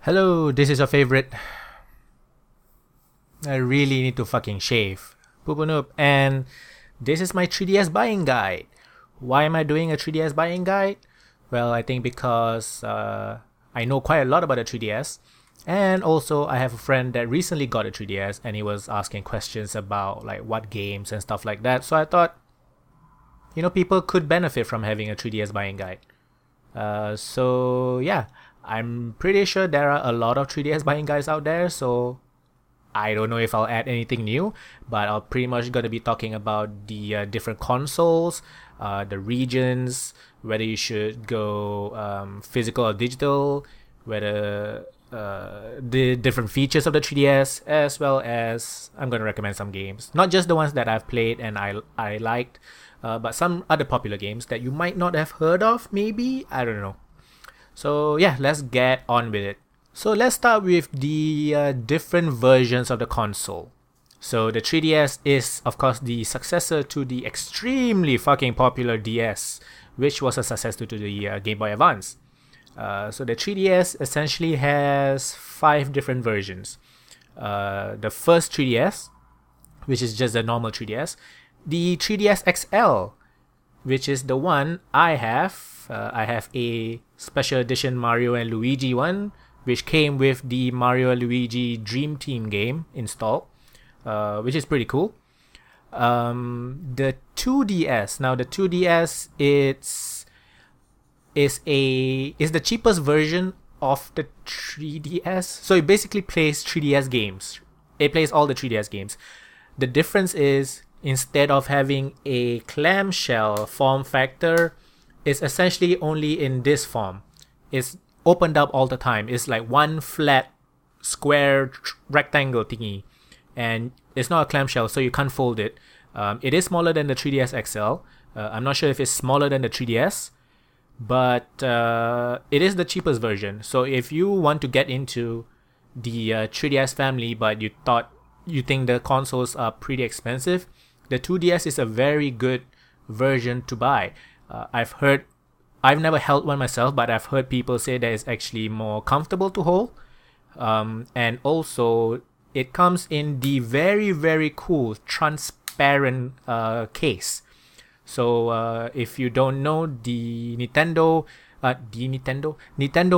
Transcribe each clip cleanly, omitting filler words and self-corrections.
Hello, this is your favorite. I really need to fucking shave. Poop and this is my 3DS buying guide. Why am I doing a 3DS buying guide? Well, I think because I know quite a lot about the 3DS, and also I have a friend that recently got a 3DS and he was asking questions about like what games and stuff like that. So I thought, people could benefit from having a 3DS buying guide. So yeah, I'm pretty sure there are a lot of 3DS buying guides out there. So I don't know if I'll add anything new, but I'll pretty much gonna be talking about the different consoles, the regions, whether you should go physical or digital, whether the different features of the 3DS, as well as I'm gonna recommend some games, not just the ones that I've played and I liked, but some other popular games that you might not have heard of. Maybe I don't know. So yeah, let's get on with it. So let's start with the different versions of the console. So the 3DS is of course the successor to the extremely fucking popular DS, which was a successor to the Game Boy Advance. So the 3DS essentially has 5 different versions. The first 3DS, which is just the normal 3DS, the 3DS XL, which is the one I have. I have a special edition Mario and Luigi one, which came with the Mario and Luigi Dream Team game installed, which is pretty cool. The 2DS. Now the 2DS is the cheapest version of the 3DS. So it basically plays 3DS games. It plays all the 3DS games. The difference is instead of having a clamshell form factor, it's essentially only in this form. It's opened up all the time. It's like one flat square rectangle thingy, and it's not a clamshell, so you can't fold it. It is smaller than the 3DS XL. I'm not sure if it's smaller than the 3DS, but it is the cheapest version. So if you want to get into the 3DS family, but you think the consoles are pretty expensive, the 2DS is a very good version to buy. I've never held one myself, but I've heard people say that it's actually more comfortable to hold. And also, it comes in the very, very cool transparent case. So if you don't know, Nintendo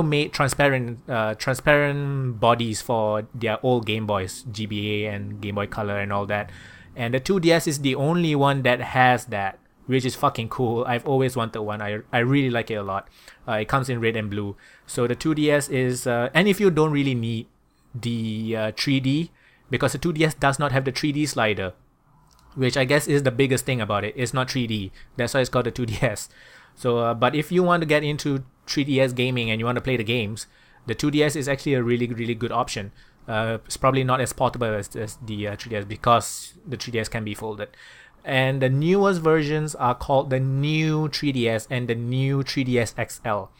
made transparent bodies for their old Game Boys, GBA and Game Boy Color and all that. And the 2DS is the only one that has that, which is fucking cool. I've always wanted one. I really like it a lot. It comes in red and blue. So the 2DS is, and if you don't really need the 3D, because the 2DS does not have the 3D slider, which I guess is the biggest thing about it. It's not 3D. That's why it's called the 2DS. So, but if you want to get into 3DS gaming and you want to play the games, the 2DS is actually a really, really good option. It's probably not as portable as the 3DS because the 3DS can be folded. And the newest versions are called the new 3DS and the new 3DS XL.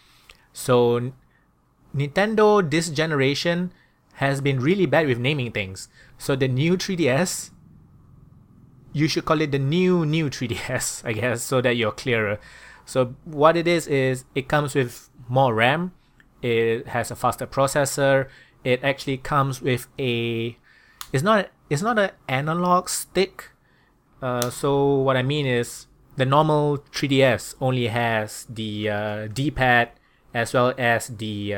So Nintendo this generation has been really bad with naming things. So the new 3DS, you should call it the new 3DS, I guess, so that you're clearer. So what it is it comes with more RAM. It has a faster processor. It actually comes with it's not an analog stick. So what I mean is the normal 3DS only has the D-pad as well as the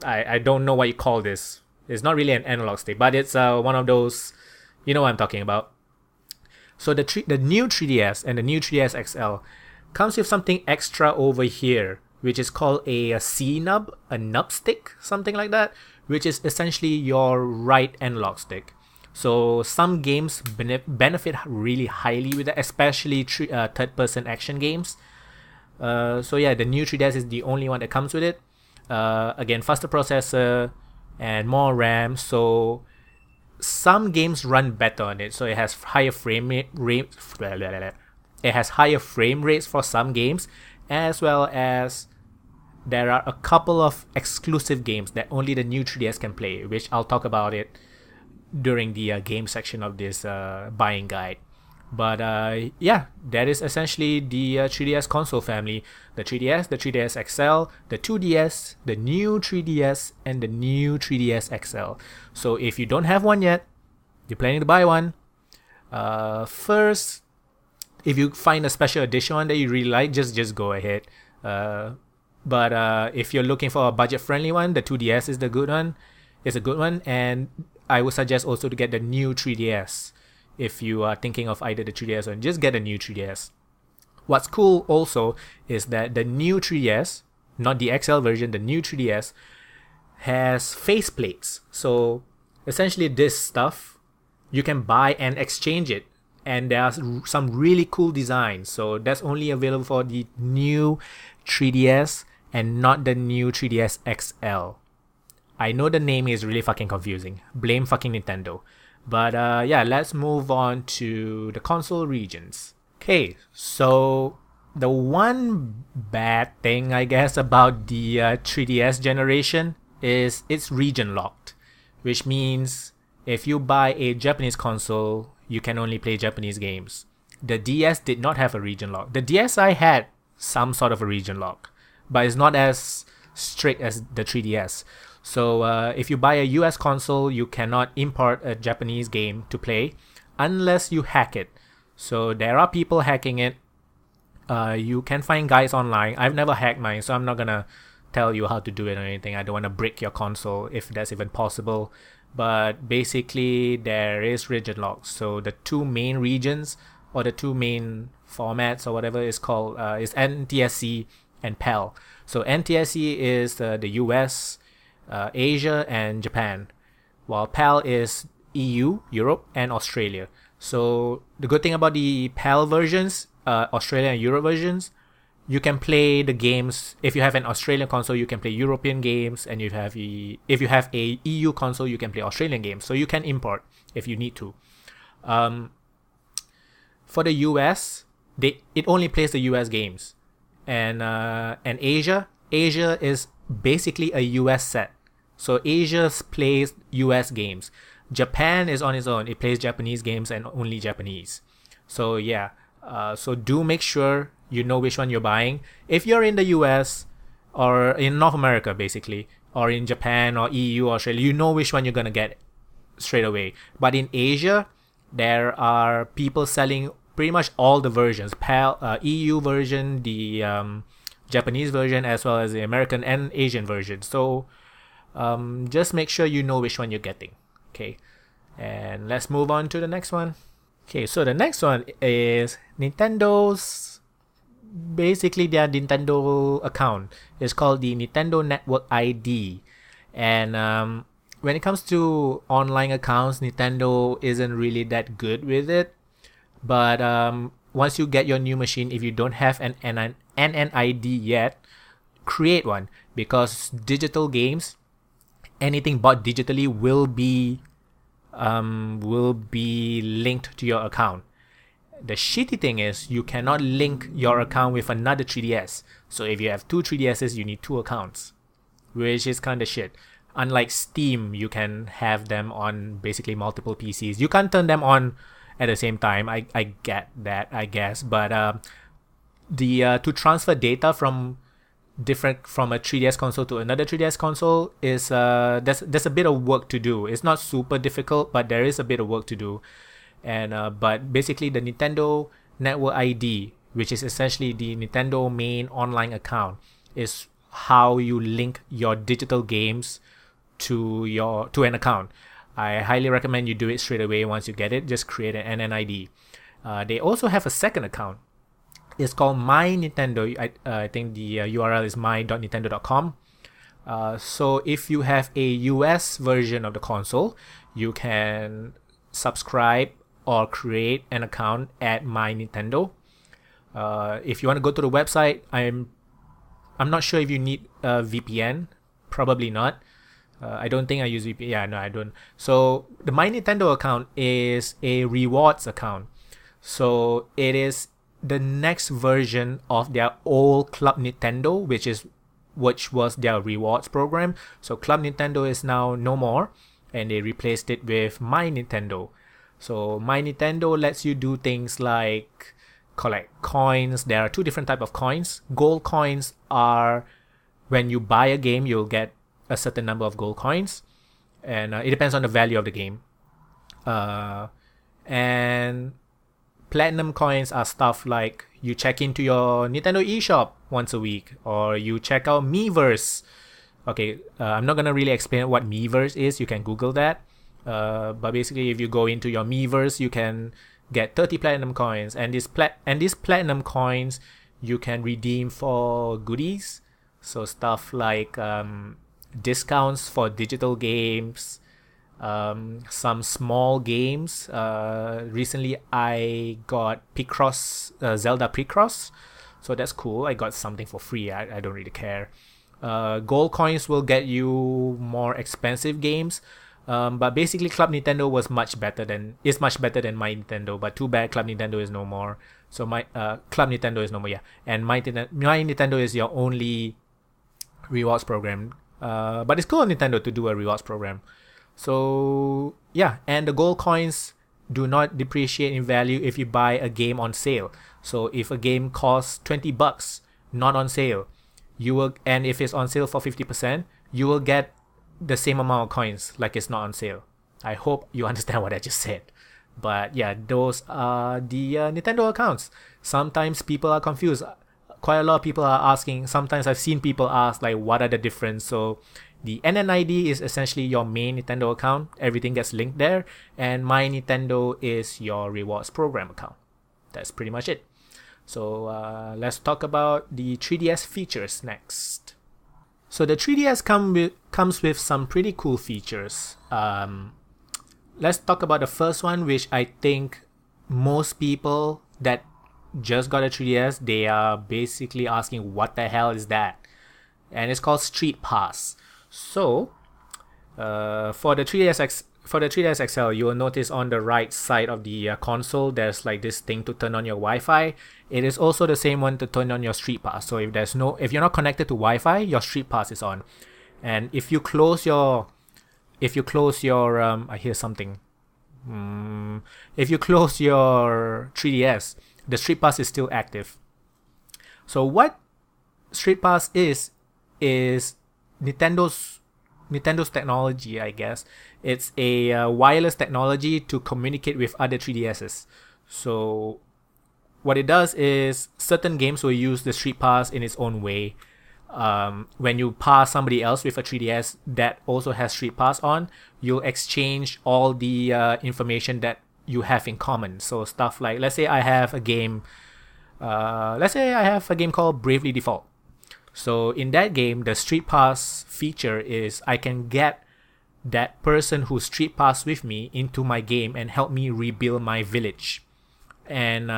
I don't know what you call this. It's not really an analog stick, but it's one of those, you know what I'm talking about. So the new 3DS and the new 3DS XL comes with something extra over here, which is called a C-nub, a nub stick, something like that, which is essentially your right analog stick. So some games benefit really highly with that, especially third-person action games. So yeah, the new 3DS is the only one that comes with it. Again, faster processor and more RAM. So some games run better on it. So it has higher it has higher frame rates for some games, as well as there are a couple of exclusive games that only the new 3DS can play, which I'll talk about it during the game section of this buying guide. But yeah, that is essentially the 3DS console family. The 3DS, the 3DS XL, the 2DS, the new 3DS, and the new 3DS XL. So if you don't have one yet, you're planning to buy one, first, if you find a special edition one that you really like, just go ahead. But if you're looking for a budget-friendly one, the 2DS is the good one. It's a good one, and I would suggest also to get the new 3DS. If you are thinking of either the 3DS or just get a new 3DS. What's cool also is that the new 3DS, not the XL version, the new 3DS has faceplates. So essentially this stuff, you can buy and exchange it. And there are some really cool designs. So that's only available for the new 3DS and not the new 3DS XL. I know the name is really fucking confusing. Blame fucking Nintendo. But yeah, let's move on to the console regions. Okay, so the one bad thing, I guess, about the 3DS generation is it's region locked, which means if you buy a Japanese console, you can only play Japanese games. The DS did not have a region lock. The DSi had some sort of a region lock, but it's not as strict as the 3DS. So if you buy a US console, you cannot import a Japanese game to play unless you hack it. So there are people hacking it. You can find guides online. I've never hacked mine, so I'm not gonna tell you how to do it or anything. I don't want to break your console if that's even possible. But basically, there is region lock. So the two main regions or the two main formats or whatever is called is NTSC and PAL. So NTSC is the US, Asia, and Japan, while PAL is EU, Europe, and Australia. So the good thing about the PAL versions, Australia and Europe versions, you can play the games. If you have an Australian console, you can play European games, and if you have a EU console, you can play Australian games. So you can import if you need to. For the US, it only plays the US games, and Asia is basically a US set. So Asia plays US games. Japan is on its own. It plays Japanese games and only Japanese. So yeah, so do make sure you know which one you're buying. If you're in the US or in North America basically, or in Japan or EU or Australia, you know which one you're gonna get straight away. But in Asia, there are people selling pretty much all the versions. EU version, the Japanese version, as well as the American and Asian version. So just make sure you know which one you're getting. Okay, and let's move on to the next one. Okay, so the next one is Nintendo's, basically their Nintendo account. It's called the Nintendo Network ID. And when it comes to online accounts, Nintendo isn't really that good with it. But once you get your new machine, if you don't have an NNID yet, create one, because digital games, anything bought digitally will be linked to your account. The shitty thing is you cannot link your account with another 3DS. So if you have two 3DSs, you need two accounts, which is kind of shit. Unlike Steam, you can have them on basically multiple PCs. You can't turn them on at the same time. I get that, I guess, but to transfer data from a 3DS console to another 3DS console is there's a bit of work to do. It's not super difficult, but there is a bit of work to do. And but basically the Nintendo Network ID, which is essentially the Nintendo main online account, is how you link your digital games to an account. I highly recommend you do it straight away. Once you get it, just create an NNID. They also have a second account. It's called My Nintendo. I think the URL is my.nintendo.com. So if you have a US version of the console, you can subscribe or create an account at My Nintendo. If you want to go to the website, I'm not sure if you need a VPN. Probably not. I don't think I use VPN. Yeah, no, I don't. So the My Nintendo account is a rewards account. So it is the next version of their old Club Nintendo, which was their rewards program. So Club Nintendo is now no more, and they replaced it with My Nintendo. So My Nintendo lets you do things like collect coins. There are two different type of coins. Gold coins are when you buy a game, you'll get a certain number of gold coins, and it depends on the value of the game. And platinum coins are stuff like you check into your Nintendo eShop once a week, or you check out Miiverse. Okay, I'm not gonna really explain what Miiverse is. You can Google that. But basically, if you go into your Miiverse, you can get 30 platinum coins, and these platinum coins you can redeem for goodies. So stuff like discounts for digital games, some small games. Recently, I got Zelda Picross, so that's cool. I got something for free. I don't really care. Gold coins will get you more expensive games. But basically, Club Nintendo is much better than My Nintendo. But too bad Club Nintendo is no more. So my Club Nintendo is no more. Yeah, and My Nintendo is your only rewards program. But it's cool on Nintendo to do a rewards program. So yeah, and the gold coins do not depreciate in value if you buy a game on sale. So if a game costs $20, not on sale, and if it's on sale for 50%, you will get the same amount of coins like it's not on sale. I hope you understand what I just said. But yeah, those are the Nintendo accounts. Sometimes people are confused. Quite a lot of people are asking. Sometimes I've seen people ask like, what are the difference? So the NNID is essentially your main Nintendo account. Everything gets linked there. And My Nintendo is your rewards program account. That's pretty much it. So let's talk about the 3DS features next. So the 3DS comes with some pretty cool features. Let's talk about the first one, which I think most people that just got a 3DS, they are basically asking what the hell is that? And it's called Streetpass. So for the 3DS XL, you will notice on the right side of the console, there's like this thing to turn on your Wi-Fi. It is also the same one to turn on your Streetpass. So if you're not connected to Wi-Fi, your Streetpass is on. And if you close your I hear something. If you close your 3DS, the Streetpass is still active. So what Streetpass is Nintendo's technology, I guess. It's a wireless technology to communicate with other 3DSs. So what it does is certain games will use the Streetpass in its own way. When you pass somebody else with a 3DS that also has Streetpass on, you'll exchange all the information that you have in common. So stuff like, let's say I have a game called Bravely Default. So in that game, the Streetpass feature is I can get that person who Streetpass with me into my game and help me rebuild my village. And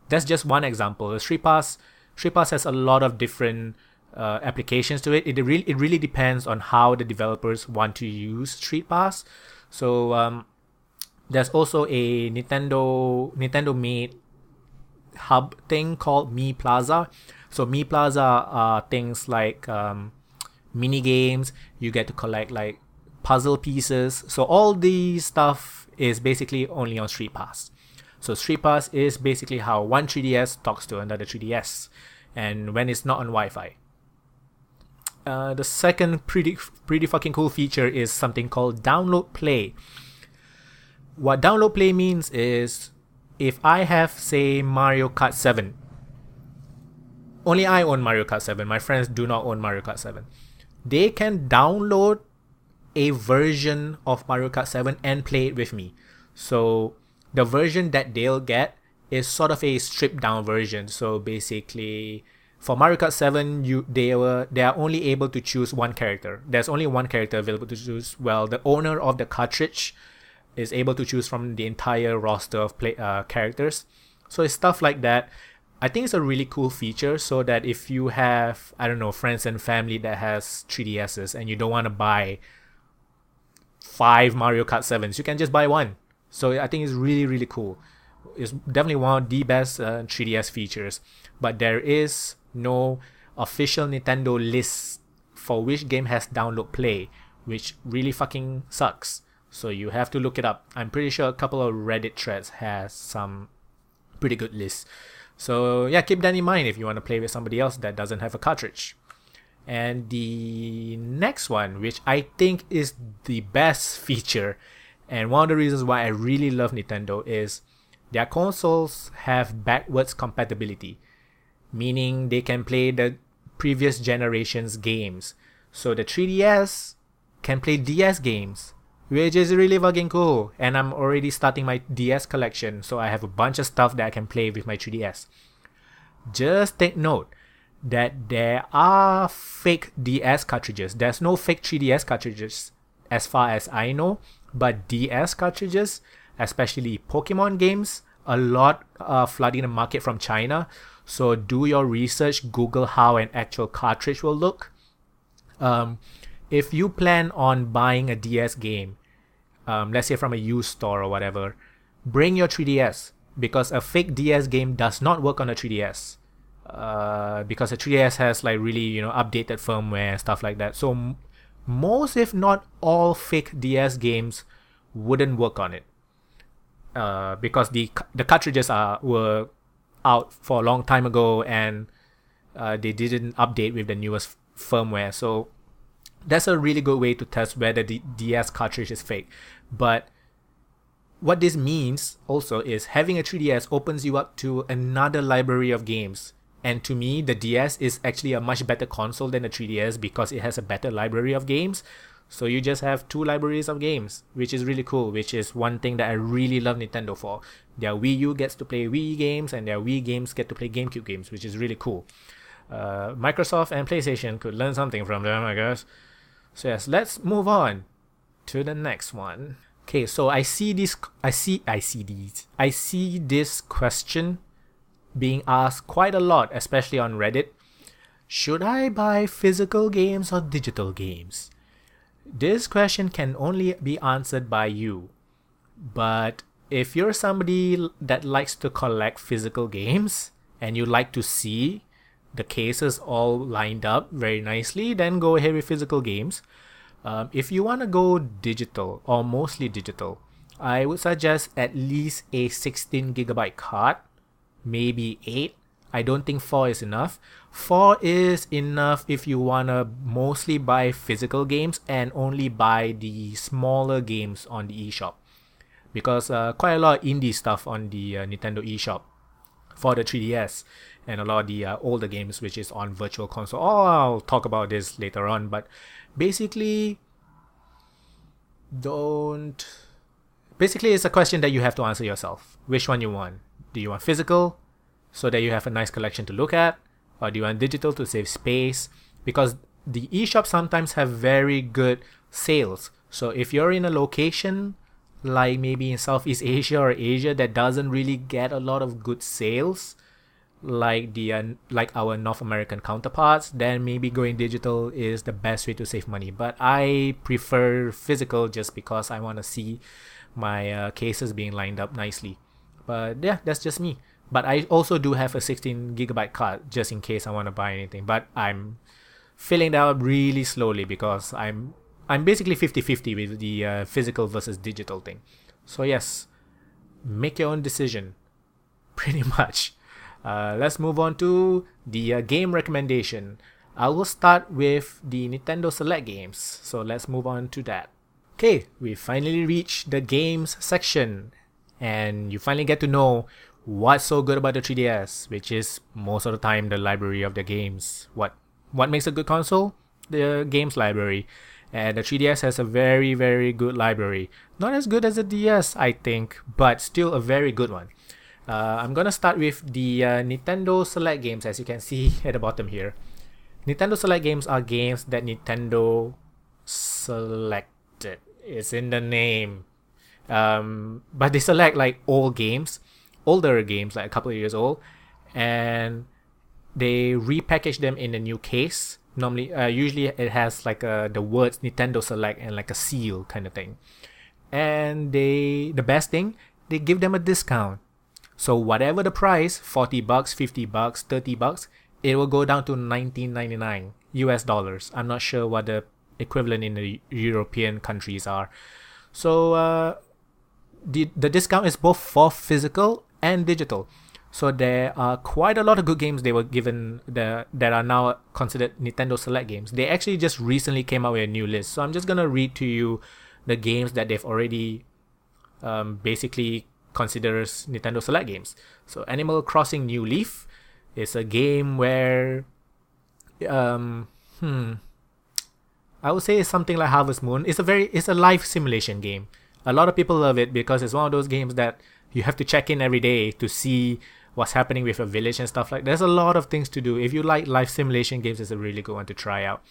that's just one example. The Streetpass has a lot of different applications to it. It really depends on how the developers want to use Streetpass. So there's also a Nintendo made hub thing called Mi Plaza. So Mi Plaza are things like mini games. You get to collect like puzzle pieces. So all these stuff is basically only on Streetpass. So Streetpass is basically how one 3DS talks to another 3DS, and when it's not on Wi-Fi. The second pretty fucking cool feature is something called Download Play. What Download Play means is if I have, say, Mario Kart 7, only I own Mario Kart 7. My friends do not own Mario Kart 7. They can download a version of Mario Kart 7 and play it with me. So the version that they'll get is sort of a stripped down version. So basically, for Mario Kart 7, they are only able to choose one character. There's only one character available to choose. Well, the owner of the cartridge is able to choose from the entire roster of characters. So it's stuff like that. I think it's a really cool feature, so that if you have, I don't know, friends and family that has 3DSs and you don't want to buy 5 Mario Kart 7s, you can just buy one. So I think it's really, really cool. It's definitely one of the best 3DS features. But there is no official Nintendo list for which game has Download Play, which really fucking sucks. So you have to look it up. I'm pretty sure a couple of Reddit threads has some pretty good lists. So yeah, keep that in mind if you want to play with somebody else that doesn't have a cartridge. And the next one, which I think is the best feature, and one of the reasons why I really love Nintendo, is their consoles have backwards compatibility, meaning they can play the previous generation's games. So the 3DS can play DS games, which is really fucking cool. And I'm already starting my DS collection, so I have a bunch of stuff that I can play with my 3DS. Just take note that there are fake DS cartridges. There's no fake 3DS cartridges as far as I know, but DS cartridges, especially Pokemon games, a lot are flooding the market from China. So do your research, Google how an actual cartridge will look. If you plan on buying a DS game, let's say from a used store or whatever, bring your 3DS, because a fake DS game does not work on a 3DS. Because a 3DS has like really, updated firmware and stuff like that. So most, if not all, fake DS games wouldn't work on it. Because the cartridges were out for a long time ago, and they didn't update with the newest firmware. So that's a really good way to test whether the DS cartridge is fake. But what this means also is having a 3DS opens you up to another library of games. And to me, the DS is actually a much better console than the 3DS because it has a better library of games. So you just have two libraries of games, which is really cool, which is one thing that I really love Nintendo for. Their Wii U gets to play Wii games, and their Wii games get to play GameCube games, which is really cool. Microsoft and PlayStation could learn something from them, I guess. So yes, let's move on to the next one. Okay, so I see this question being asked quite a lot, especially on Reddit. Should I buy physical games or digital games? This question can only be answered by you. But if you're somebody that likes to collect physical games and you like to see the cases all lined up very nicely, then go ahead with physical games. If you want to go digital or mostly digital, I would suggest at least a 16GB card. Maybe 8. I don't think 4 is enough. 4 is enough if you wanna mostly buy physical games and only buy the smaller games on the eShop. Because quite a lot of indie stuff on the Nintendo eShop for the 3DS, and a lot of the older games which is on Virtual Console. Oh, I'll talk about this later on, but basically it's a question that you have to answer yourself. Which one you want? Do you want physical so that you have a nice collection to look at? Or do you want digital to save space? Because the eShop sometimes have very good sales. So if you're in a location like maybe in Southeast Asia or Asia that doesn't really get a lot of good sales, like our North American counterparts, then maybe going digital is the best way to save money. But I prefer physical just because I want to see my cases being lined up nicely. But yeah, that's just me. But I also do have a 16GB card just in case I want to buy anything. But I'm filling that up really slowly because I'm basically 50-50 with the physical versus digital thing. So yes, make your own decision, pretty much. Let's move on to the game recommendation. I will start with the Nintendo Select games. So let's move on to that. Okay, we finally reached the games section. And you finally get to know what's so good about the 3DS, which is most of the time the library of the games. What makes a good console? The games library. And the 3DS has a very, very good library. Not as good as the DS, I think, but still a very good one. I'm gonna start with the Nintendo Select games, as you can see at the bottom here. Nintendo Select games are games that Nintendo selected. It's in the name. But they select like older games, like a couple of years old, and they repackage them in a new case. Normally, usually it has like the words Nintendo Select and like a seal kind of thing. And the best thing, they give them a discount. So whatever the price, $40, $50, $30, it will go down to $19.99 US dollars. I'm not sure what the equivalent in the European countries are. So the discount is both for physical and digital. So there are quite a lot of good games they were given that are now considered Nintendo Select games. They actually just recently came out with a new list. So I'm just gonna read to you the games that they've already basically considers Nintendo Select games. So Animal Crossing New Leaf is a game where I would say it's something like Harvest Moon. It's a life simulation game. A lot of people love it because it's one of those games that you have to check in every day to see what's happening with your village and stuff like that. There's a lot of things to do. If you like life simulation games, it's a really good one to try out.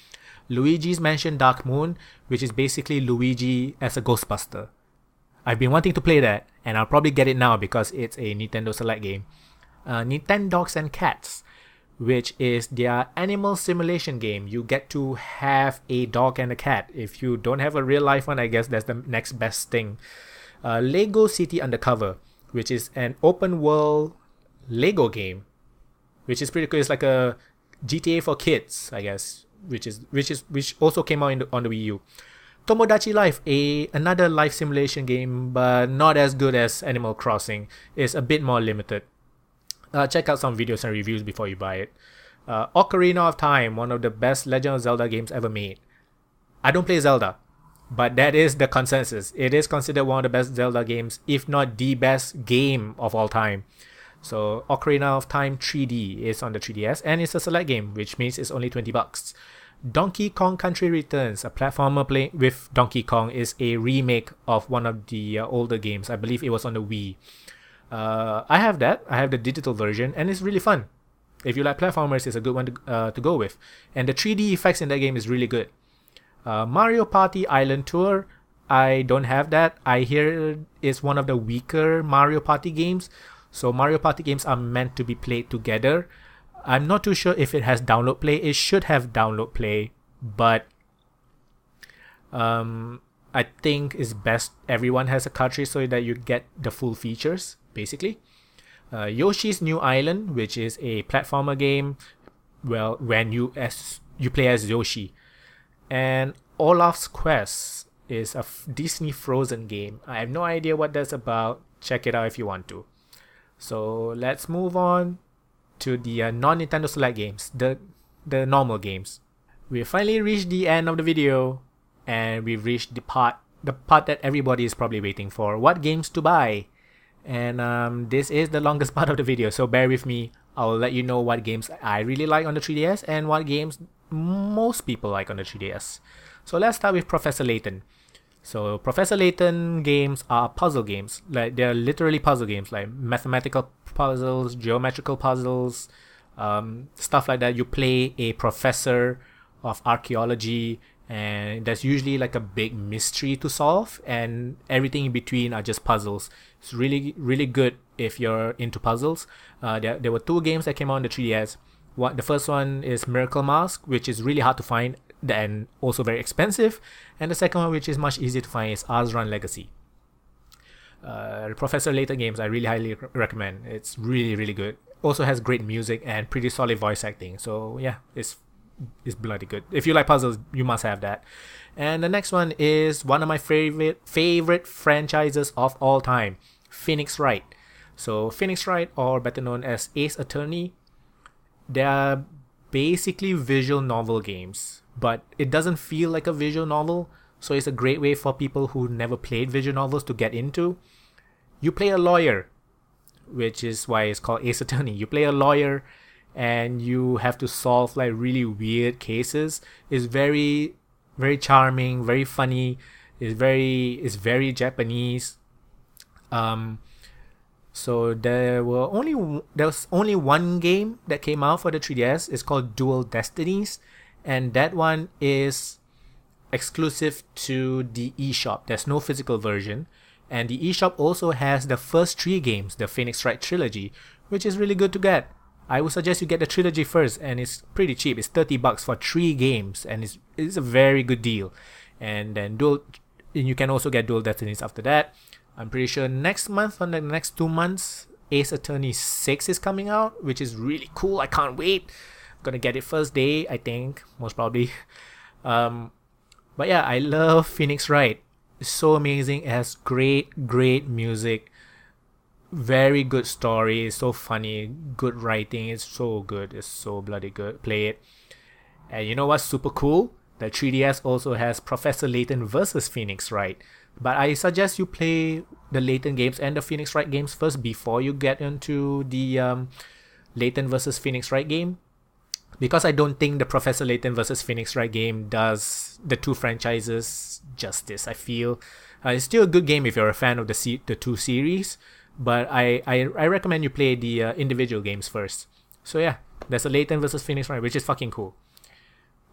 Luigi's Mansion Dark Moon, which is basically Luigi as a Ghostbuster. I've been wanting to play that, and I'll probably get it now because it's a Nintendo Select game. Nintendogs and Cats, which is their animal simulation game. You get to have a dog and a cat. If you don't have a real life one, I guess that's the next best thing. Lego City Undercover, which is an open world Lego game, which is pretty cool. It's like a GTA for kids, I guess, which also came out on the Wii U. Tomodachi Life, another life simulation game, but not as good as Animal Crossing. It's a bit more limited. Check out some videos and reviews before you buy it. Ocarina of Time, one of the best Legend of Zelda games ever made. I don't play Zelda, but that is the consensus. It is considered one of the best Zelda games, if not the best game of all time. So Ocarina of Time 3D is on the 3DS, and it's a select game, which means it's only $20. Donkey Kong Country Returns, a platformer playing with Donkey Kong, is a remake of one of the older games. I believe it was on the Wii. I have that. I have the digital version, and it's really fun. If you like platformers, it's a good one to go with. And the 3D effects in that game is really good. Mario Party Island Tour, I don't have that. I hear it's one of the weaker Mario Party games. So Mario Party games are meant to be played together. I'm not too sure if it has download play. It should have download play, but I think it's best everyone has a cartridge so that you get the full features, basically. Yoshi's New Island, which is a platformer game, well, when you play as Yoshi. And Olaf's Quest is a Disney Frozen game. I have no idea what that's about. Check it out if you want to. So let's move on to the non-Nintendo Select games, the normal games. We finally reached the end of the video, and we've reached the part that everybody is probably waiting for. What games to buy? And this is the longest part of the video, so bear with me. I'll let you know what games I really like on the 3DS and what games most people like on the 3DS. So let's start with Professor Layton. So Professor Layton games are puzzle games. Like, they're literally puzzle games, like mathematical puzzles, geometrical puzzles, stuff like that. You play a professor of archaeology, and there's usually like a big mystery to solve, and everything in between are just puzzles. It's really, really good if you're into puzzles. There were two games that came out on the 3DS. The first one is Miracle Mask, which is really hard to find and also very expensive. And the second one, which is much easier to find, is Ours Run Legacy. Professor Layton games I really highly recommend. It's really, really good. Also has great music and pretty solid voice acting. So yeah, it's bloody good. If you like puzzles, you must have that. And the next one is one of my favorite franchises of all time, Phoenix Wright. So Phoenix Wright, or better known as Ace Attorney, they are basically visual novel games, but it doesn't feel like a visual novel, so it's a great way for people who never played visual novels to get into. You play a lawyer, which is why it's called Ace Attorney. You play a lawyer and you have to solve like really weird cases. It's very, very charming, very funny. It's very Japanese. So there was only one game that came out for the 3DS. It's called Dual Destinies, and that one is exclusive to the eShop. There's no physical version, and the eShop also has the first 3 games, the Phoenix Wright trilogy, which is really good to get. I would suggest you get the trilogy first, and it's pretty cheap. It's $30 for 3 games, and it's a very good deal. And then you can also get Dual Destinies after that. I'm pretty sure next month, or the next 2 months, Ace Attorney 6 is coming out, which is really cool. I can't wait. I'm gonna get it first day, I think, most probably. But yeah, I love Phoenix Wright. is so amazing. It has great music, very good story. It's so funny, good writing. It's so good. It's so bloody good. Play it. And you know what's super cool? The 3DS also has Professor Layton versus Phoenix Wright. But I suggest you play the Layton games and the Phoenix Wright games first before you get into the Layton versus Phoenix Wright game, because I don't think the Professor Layton versus Phoenix Wright game does the two franchises justice. I feel it's still a good game if you're a fan of the two series, but I recommend you play the individual games first. So yeah, there's a Layton versus Phoenix Wright, which is fucking cool.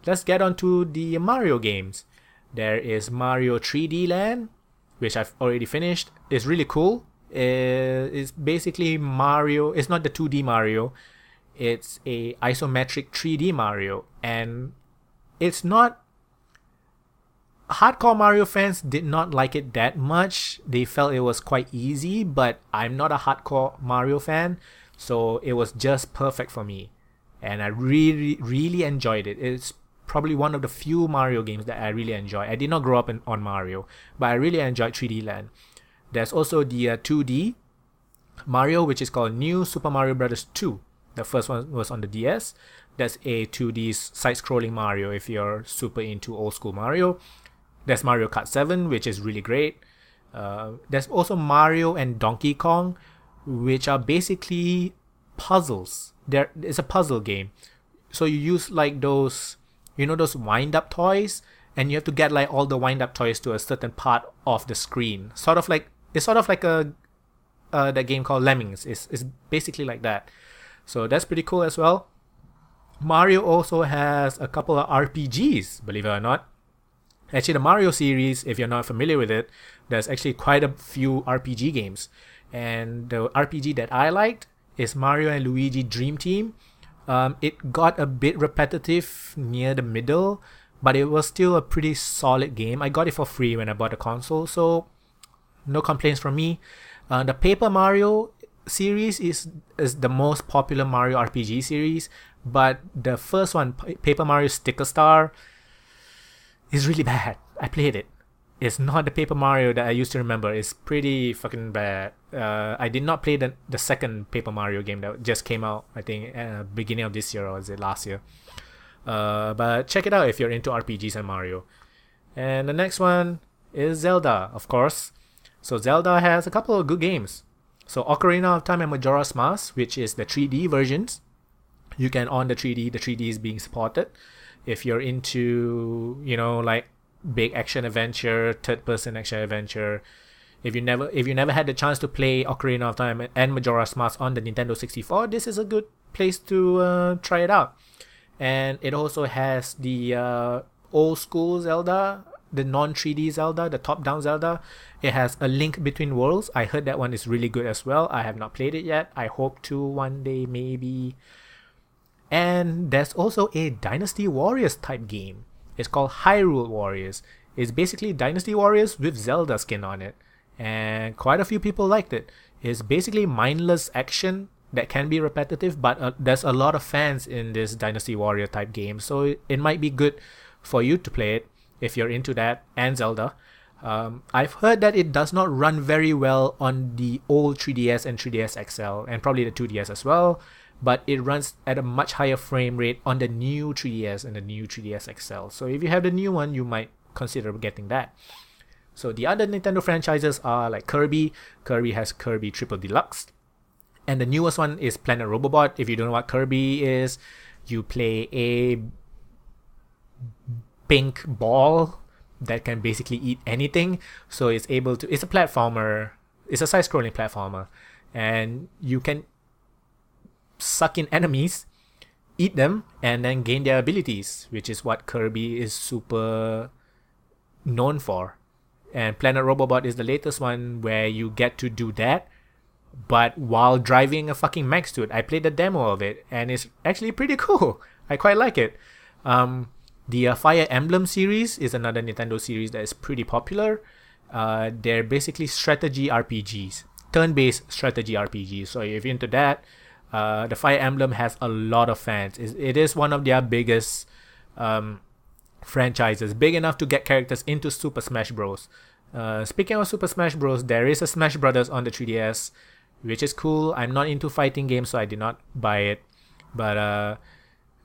Let's get on to the Mario games. There is Mario 3D Land, which I've already finished. It's really cool. It's basically Mario. It's not the 2D Mario. It's a isometric 3D Mario. And it's not... Hardcore Mario fans did not like it that much. They felt it was quite easy, but I'm not a hardcore Mario fan, so it was just perfect for me. And I really enjoyed it. It's probably one of the few Mario games that I really enjoy. I did not grow up on Mario, but I really enjoyed 3D Land. There's also the 2D Mario, which is called New Super Mario Bros. 2. The first one was on the DS. That's a 2D side-scrolling Mario if you're super into old school Mario. There's Mario Kart 7, which is really great. There's also Mario and Donkey Kong, which are basically puzzles. It's a puzzle game. So you use like those... You know those wind-up toys, and you have to get like all the wind-up toys to a certain part of the screen. It's sort of like that game called Lemmings. It's basically like that. So that's pretty cool as well. Mario also has a couple of RPGs, believe it or not. Actually, the Mario series, if you're not familiar with it, there's actually quite a few RPG games. And the RPG that I liked is Mario and Luigi Dream Team. It got a bit repetitive near the middle, but it was still a pretty solid game. I got it for free when I bought the console, so no complaints from me. The Paper Mario series is the most popular Mario RPG series, but the first one, Paper Mario Sticker Star, is really bad. I played it. It's not the Paper Mario that I used to remember. It's pretty fucking bad. I did not play the second Paper Mario game that just came out, I think, beginning of this year, or was it last year? But check it out if you're into RPGs and Mario. And the next one is Zelda, of course. So Zelda has a couple of good games. So Ocarina of Time and Majora's Mask, which is the 3D versions. You can on the 3D. The 3D is being supported. If you're into, like big action adventure, third-person action adventure. If you never had the chance to play Ocarina of Time and Majora's Mask on the Nintendo 64, this is a good place to try it out. And it also has the old school Zelda, the non-3D Zelda, the top-down Zelda. It has A Link Between Worlds. I heard that one is really good as well. I have not played it yet. I hope to one day, maybe. And there's also a Dynasty Warriors type game. It's called Hyrule Warriors. It's basically Dynasty Warriors with Zelda skin on it. And quite a few people liked it. It's basically mindless action that can be repetitive, but there's a lot of fans in this Dynasty Warrior type game. So it might be good for you to play it if you're into that and Zelda. I've heard that it does not run very well on the old 3DS and 3DS XL, and probably the 2DS as well. But it runs at a much higher frame rate on the new 3DS and the new 3DS XL. So if you have the new one, you might consider getting that. So the other Nintendo franchises are like Kirby. Kirby has Kirby Triple Deluxe. And the newest one is Planet Robobot. If you don't know what Kirby is, you play a pink ball that can basically eat anything. So it's a platformer. It's a side-scrolling platformer. And you can suck in enemies, eat them, and then gain their abilities, which is what Kirby is super known for. And Planet Robobot is the latest one where you get to do that, but while driving a fucking mech suit. I played the demo of it, and it's actually pretty cool. I quite like it. The Fire Emblem series is another Nintendo series that is pretty popular. They're basically strategy RPGs, turn-based strategy RPGs. So if you're into that, the Fire Emblem has a lot of fans. It is one of their biggest franchises, big enough to get characters into Super Smash Bros. Speaking of Super Smash Bros, there is a Smash Brothers on the 3DS, which is cool. I'm not into fighting games, so I did not buy it. But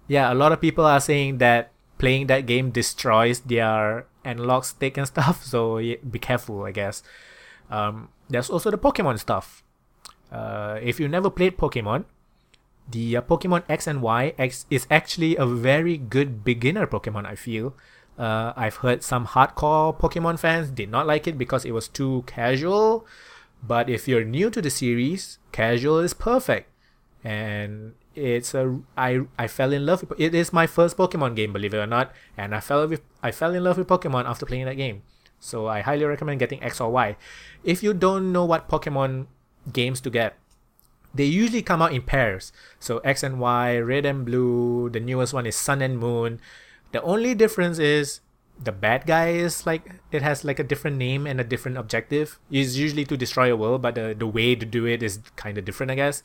yeah, a lot of people are saying that playing that game destroys their analog stick and stuff. So yeah, be careful, I guess. There's also the Pokemon stuff. If you never played Pokemon, the Pokemon X and Y is actually a very good beginner Pokemon, I feel. I've heard some hardcore Pokemon fans did not like it because it was too casual. But if you're new to the series, casual is perfect. And I fell in love with it. Is my first Pokemon game, believe it or not, and I fell in love with Pokemon after playing that game. So I highly recommend getting X or Y. If you don't know what Pokemon games to get, they usually come out in pairs. So X and Y, Red and Blue, the newest one is Sun and Moon. The only difference is the bad guy is like, it has like a different name and a different objective. It's usually to destroy a world, but the way to do it is kind of different, I guess.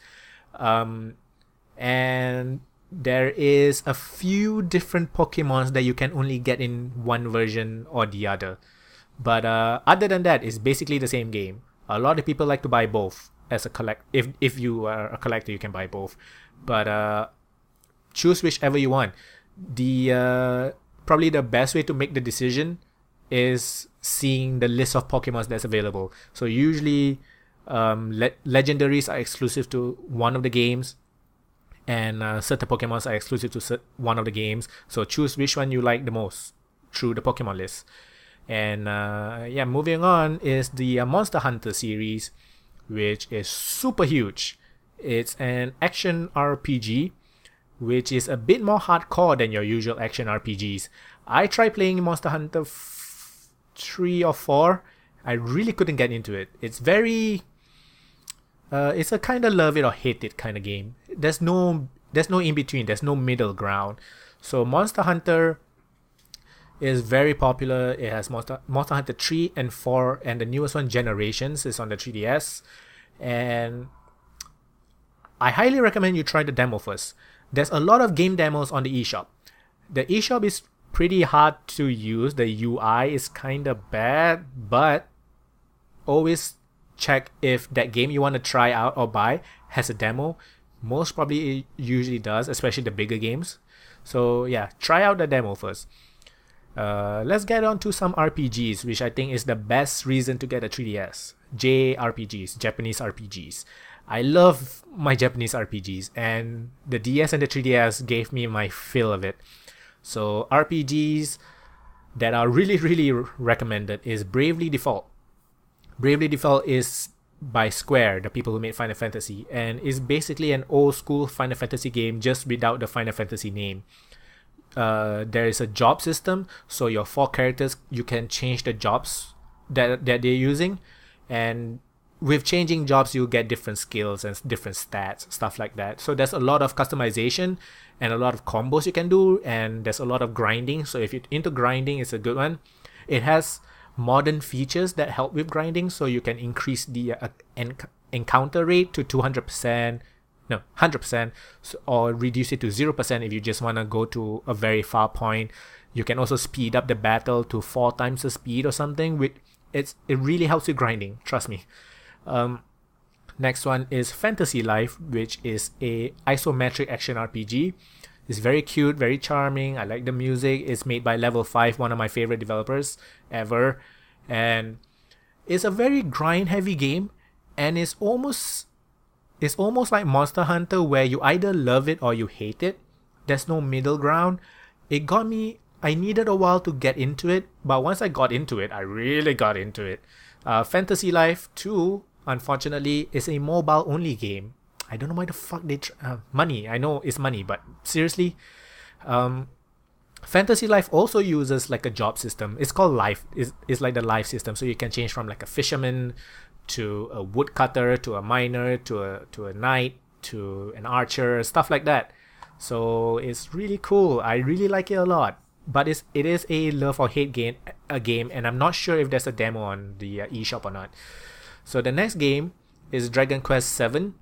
And there is a few different Pokemons that you can only get in one version or the other. But other than that, it's basically the same game. A lot of people like to buy both as a collect. If you are a collector, you can buy both. But choose whichever you want. The probably the best way to make the decision is seeing the list of Pokemons that's available. So usually, legendaries are exclusive to one of the games, and certain Pokemons are exclusive to one of the games. So choose which one you like the most through the Pokemon list. And yeah, moving on is the Monster Hunter series, which is super huge. It's an action RPG, which is a bit more hardcore than your usual action RPGs. I tried playing Monster Hunter 3 or 4. I really couldn't get into it. It's very... it's a kind of love it or hate it kind of game. There's no in between. There's no middle ground. So Monster Hunter is very popular. It has Monster Hunter 3 and 4, and the newest one, Generations, is on the 3DS. And I highly recommend you try the demo first. There's a lot of game demos on the eShop. The eShop is pretty hard to use. The UI is kind of bad, but always check if that game you want to try out or buy has a demo. Most probably it usually does, especially the bigger games. So yeah, try out the demo first. Let's get on to some RPGs, which I think is the best reason to get a 3DS. JRPGs, Japanese RPGs. I love my Japanese RPGs, and the DS and the 3DS gave me my fill of it. So RPGs that are really, really recommended is Bravely Default. Bravely Default is by Square, the people who made Final Fantasy, and is basically an old school Final Fantasy game just without the Final Fantasy name. There is a job system, so your 4 characters, you can change the jobs that they're using, and with changing jobs you'll get different skills and different stats, stuff like that. So there's a lot of customization and a lot of combos you can do, and there's a lot of grinding. So if you're into grinding, it's a good one. It has modern features that help with grinding, so you can increase the encounter rate to 100%, or reduce it to 0% if you just want to go to a very far point. You can also speed up the battle to 4 times the speed or something. It really helps with grinding, trust me. Next one is Fantasy Life, which is a isometric action RPG. It's very cute, very charming. I like the music. It's made by Level 5, one of my favorite developers ever. And it's a very grind heavy game, and it's almost like Monster Hunter, where you either love it or you hate it. There's no middle ground. It got me. I needed a while to get into it, but once I got into it, I really got into it. Fantasy Life 2, unfortunately, is a mobile only game. I don't know why the fuck they money. I know it's money, but seriously, Fantasy Life also uses like a job system. It's called Life. It's like the life system, so you can change from like a fisherman to a woodcutter to a miner to a knight to an archer, stuff like that. So it's really cool. I really like it a lot. But it is a love or hate game, and I'm not sure if there's a demo on the eShop or not. So the next game is Dragon Quest VII.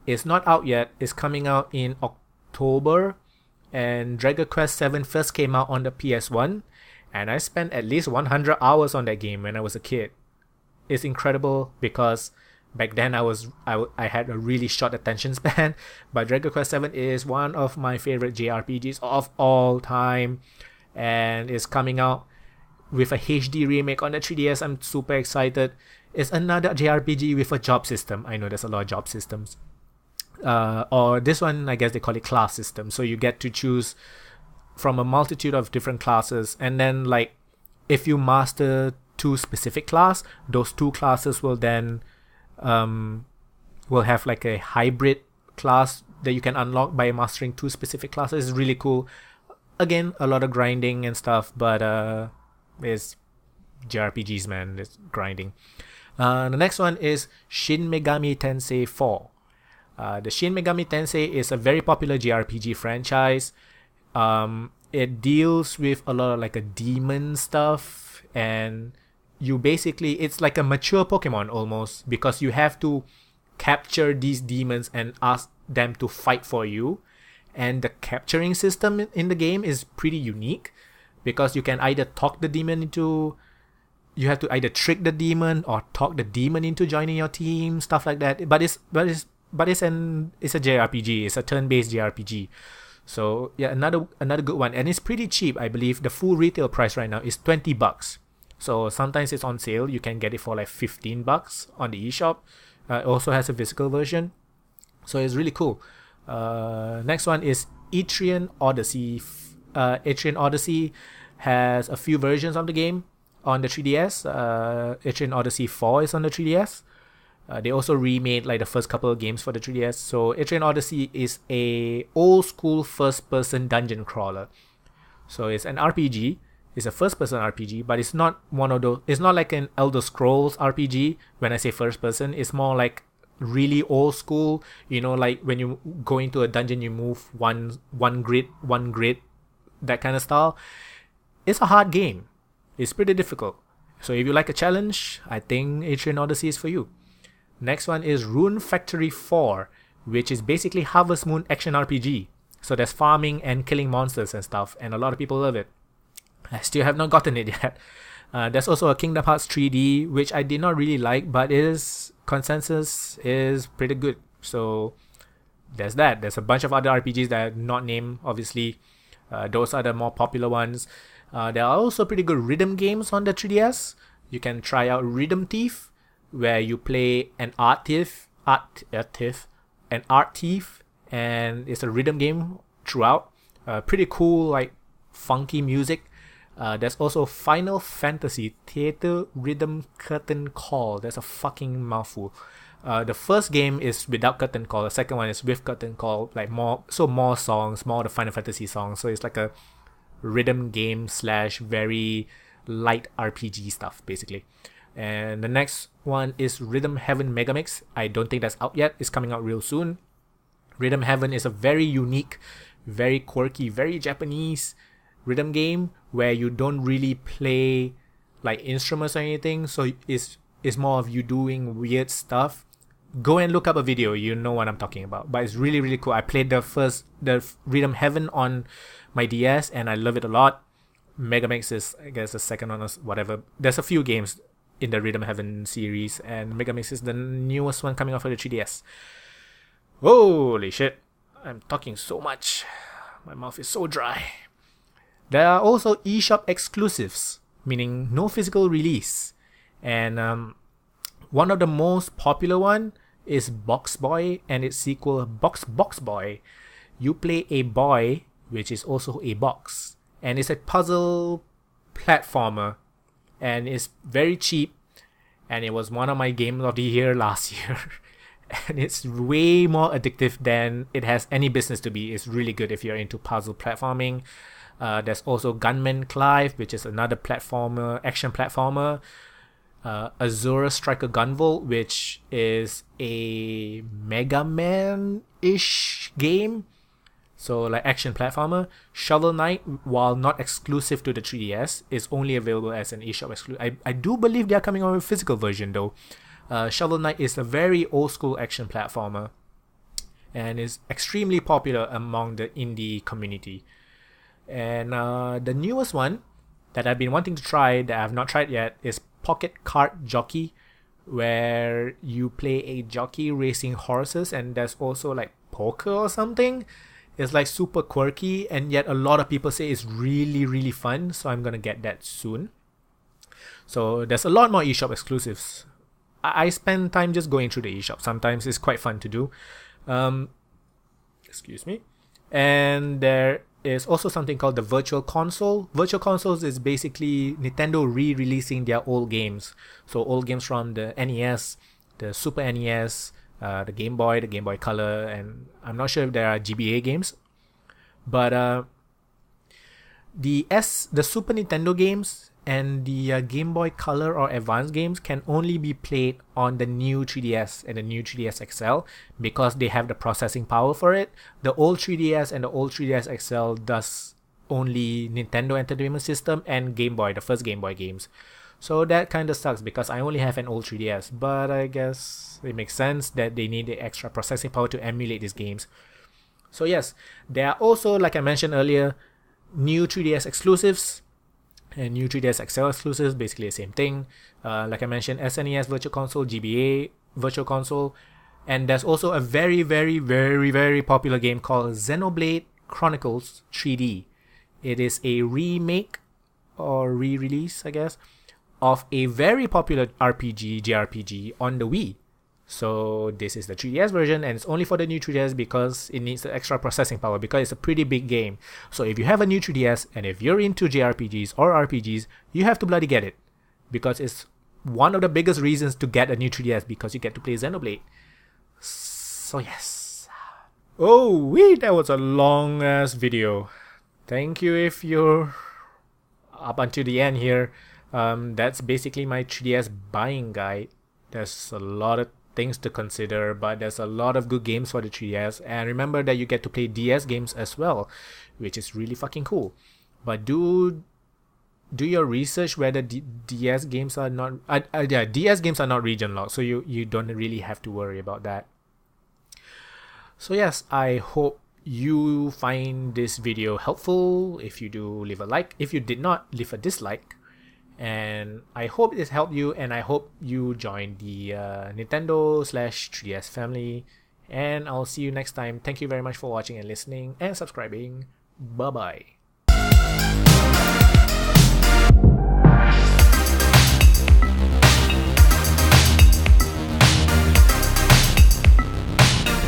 It's not out yet. It's coming out in October. And Dragon Quest VII first came out on the PS1. and I spent at least 100 hours on that game when I was a kid. It's incredible because back then I had a really short attention span, but Dragon Quest 7 is one of my favorite JRPGs of all time, and it's coming out with a HD remake on the 3DS. I'm super excited. It's another JRPG with a job system. I know there's a lot of job systems. Or this one, I guess they call it class system. So you get to choose from a multitude of different classes, and then like if you master 2 specific class, those 2 classes will then will have like a hybrid class that you can unlock by mastering 2 specific classes. It's really cool. Again, a lot of grinding and stuff, but it's JRPGs, man. It's grinding. The next one is Shin Megami Tensei 4. The Shin Megami Tensei is a very popular JRPG franchise. It deals with a lot of like a demon stuff, and you basically, it's like a mature Pokemon almost, because you have to capture these demons and ask them to fight for you. And the capturing system in the game is pretty unique, because you can either talk the demon into, you have to either trick the demon or talk the demon into joining your team, stuff like that. But it's a JRPG. It's a turn-based JRPG. So yeah, another good one, and it's pretty cheap. I believe the full retail price right now is $20. So sometimes it's on sale. You can get it for like $15 on the eShop. It also has a physical version, so it's really cool. Next one is Etrian Odyssey. Etrian Odyssey has a few versions of the game on the 3DS. Etrian Odyssey 4 is on the 3DS. They also remade like the first couple of games for the 3DS. So Etrian Odyssey is a old school first person dungeon crawler. So it's an RPG. It's a first person RPG, but it's not one of those, it's not like an Elder Scrolls RPG. When I say first person, it's more like really old school, you know, like when you go into a dungeon, you move one grid, that kind of style. It's a hard game. It's pretty difficult. So if you like a challenge, I think Etrian Odyssey is for you. Next one is Rune Factory 4, which is basically Harvest Moon action RPG. So there's farming and killing monsters and stuff, and a lot of people love it. I still have not gotten it yet. There's also a Kingdom Hearts 3D, which I did not really like, but consensus is pretty good. So there's that. There's a bunch of other RPGs that are not named, obviously. Those are the more popular ones. There are also pretty good rhythm games on the 3DS. You can try out Rhythm Thief, where you play an art thief, and it's a rhythm game throughout. Pretty cool, like funky music. There's also Final Fantasy Theater Rhythm Curtain Call. That's a fucking mouthful. The first game is without curtain call. The second one is with curtain call. Like more songs, more the Final Fantasy songs. So it's like a rhythm game / very light RPG stuff, basically. And the next one is Rhythm Heaven Megamix. I don't think that's out yet. It's coming out real soon. Rhythm Heaven is a very unique, very quirky, very Japanese rhythm game where you don't really play like instruments or anything. So it's more of you doing weird stuff. Go and look up a video. You know what I'm talking about. But it's really, really cool. I played the Rhythm Heaven on my DS and I love it a lot. Megamix is, I guess, the second one or whatever. There's a few games in the Rhythm Heaven series, and Megamix is the newest one coming out for the 3DS. Holy shit. I'm talking so much. My mouth is so dry. There are also eShop exclusives, meaning no physical release. And one of the most popular one is Box Boy and its sequel Box Boy. You play a boy, which is also a box. And it's a puzzle platformer. And it's very cheap. And it was one of my games of the year last year. And it's way more addictive than it has any business to be. It's really good if you're into puzzle platforming. There's also Gunman Clive, which is another action platformer. Azura Striker Gunvolt, which is a Mega Man-ish game. So like action platformer. Shovel Knight, while not exclusive to the 3DS, is only available as an eShop exclusive. I do believe they are coming out with a physical version though. Shovel Knight is a very old school action platformer and is extremely popular among the indie community. And the newest one that I've been wanting to try that I've not tried yet is Pocket Card Jockey, where you play a jockey racing horses, and there's also like poker or something. It's like super quirky, and yet a lot of people say it's really, really fun. So I'm gonna get that soon. So there's a lot more eShop exclusives. I spend time just going through the eShop. Sometimes it's quite fun to do. Excuse me. And there is also something called the Virtual Console. Virtual Consoles is basically Nintendo re-releasing their old games. So old games from the NES, the Super NES, the Game Boy Color, and I'm not sure if there are GBA games. But the Super Nintendo games and the Game Boy Color or Advanced games can only be played on the new 3DS and the new 3DS XL because they have the processing power for it. The old 3DS and the old 3DS XL does only Nintendo Entertainment System and Game Boy, the first Game Boy games. So that kind of sucks because I only have an old 3DS, but I guess it makes sense that they need the extra processing power to emulate these games. So yes, there are also, like I mentioned earlier, new 3DS exclusives and new 3DS XL exclusives, basically the same thing. Like I mentioned, SNES Virtual Console, GBA Virtual Console, and there's also a very, very, very, very popular game called Xenoblade Chronicles 3D. It is a remake or re-release, I guess, of a very popular JRPG on the Wii. So this is the 3DS version, and it's only for the new 3DS because it needs the extra processing power because it's a pretty big game. So if you have a new 3DS and if you're into JRPGs or RPGs, you have to bloody get it because it's one of the biggest reasons to get a new 3DS because you get to play Xenoblade. So yes. Oh, that was a long ass video. Thank you if you're up until the end here. That's basically my 3DS buying guide. There's a lot of things to consider, but there's a lot of good games for the 3DS, and remember that you get to play DS games as well, which is really fucking cool. But do your research whether DS games are not DS games are not region locked, so you don't really have to worry about that. So yes, I hope you find this video helpful. If you do, leave a like. If you did not, leave a dislike. And I hope this helped you, and I hope you join the Nintendo/3DS family. And I'll see you next time. Thank you very much for watching and listening and subscribing. Bye bye.